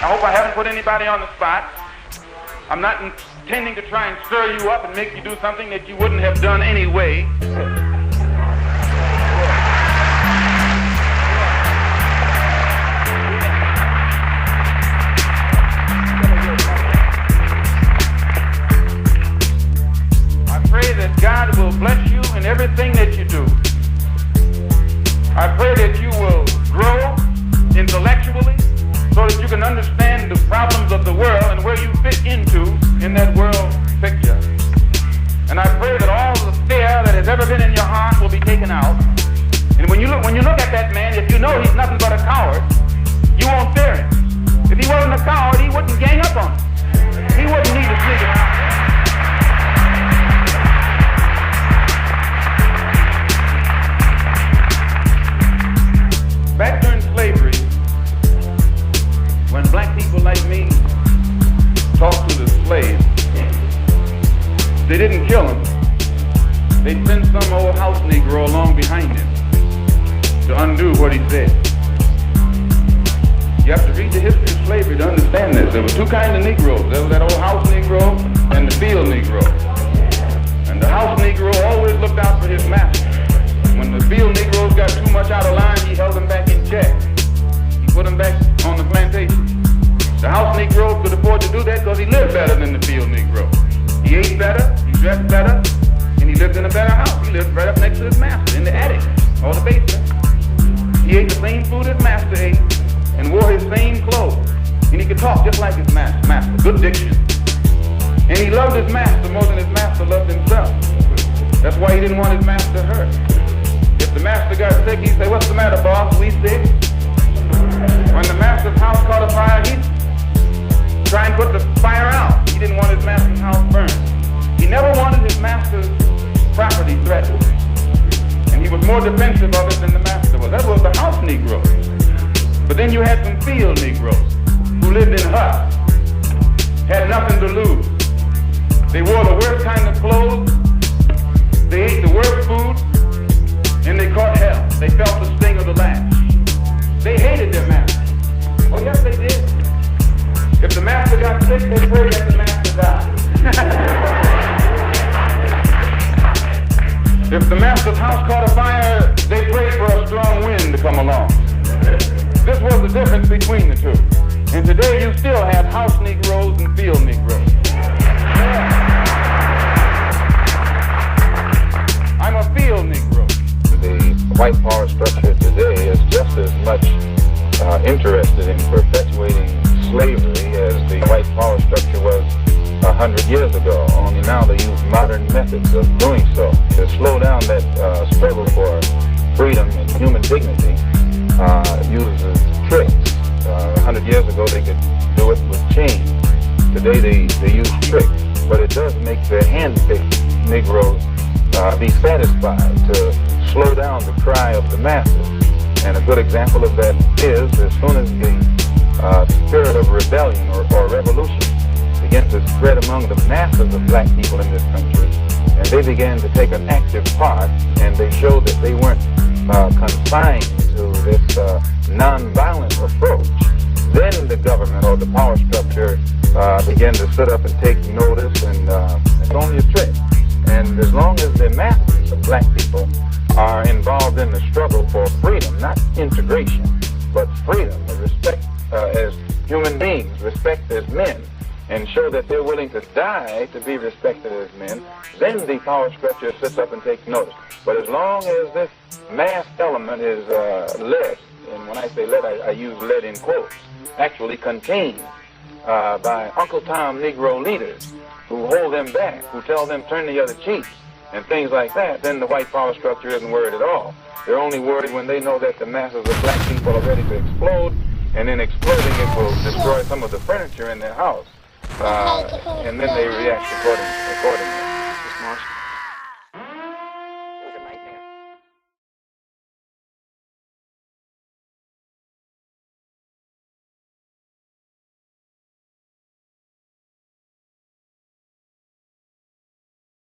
I hope I haven't put anybody on the spot. I'm not intending to try and stir you up and make you do something that you wouldn't have done anyway. I pray that God will bless you in everything that you do. I pray that you will grow intellectually so that you can understand the problems of the world and where you fit into in that world picture. And I pray that all the fear that has ever been in your heart will be taken out. And when you look at that man, if you know he's nothing but a coward, you won't fear him. If he wasn't a coward, he wouldn't gang up on you. He wouldn't need to sneak it out. Back during slavery, when black people like me talked to the slaves, they didn't kill him. They sent some old house Negro along behind him to undo what he said. You have to read the history of slavery to understand this. There were two kinds of Negroes. There was that old house Negro and the field Negro. And the house Negro always looked out for his master. When the field Negroes got too much out of line, he held them back in check. He put them back on the plantation. The house Negro could afford to do that because he lived better than the field Negro. He ate better, he dressed better, and he lived in a better house. He lived right up next to his master in the attic or the basement. He ate the same food his master ate and wore his same clothes. And he could talk just like his master, good diction. And he loved his master more than his master loved himself. That's why he didn't want his master hurt. If the master got sick, he'd say, "What's the matter, boss? We sick?" When the master's house caught a fire, he'd try and put the fire out. He didn't want his master's house burned. He never wanted his master's property threatened. And he was more defensive of it than the master was. That was the house Negro. But then you had some field Negroes who lived in huts, had nothing to lose. They wore the worst kind of clothes, they ate the worst food, and they caught hell. They felt the sting of the lash. They hated their master. Oh yes, they did. If the master got sick, they prayed that the master died. If the master's house caught a fire, they prayed for a strong wind to come along. This was the difference between the two. And today you still have house Negroes and field Negroes. I'm a field Negro. The white power structure today is just as much interested in perpetuating slavery as the white power structure was 100 years ago. Only now they use modern methods of doing so. To slow down that struggle for freedom and human dignity uses tricks. 100 years ago they could do it with chains. Today they use tricks. But it does make the hand-picked Negroes be satisfied to slow down the cry of the masses. And a good example of that is as soon as the spirit of rebellion or revolution began to spread among the masses of black people in this country, and they began to take an active part, and they showed that they weren't confined to this nonviolent approach, then the government or the power structure began to sit up and take notice, and it's only a trick. And as long as the masses of black people are involved in the struggle for freedom, not integration, but freedom, respect as human beings, respect as men, and show that they're willing to die to be respected as men, then the power structure sits up and takes notice. But as long as this mass element is led, and when I say led, I use led in quotes, actually contained by Uncle Tom Negro leaders who hold them back, who tell them turn the other cheek, and things like that, then the white power structure isn't worried at all. They're only worried when they know that the masses of black people are ready to explode, and in exploding it will destroy some of the furniture in their house. And then they react accordingly.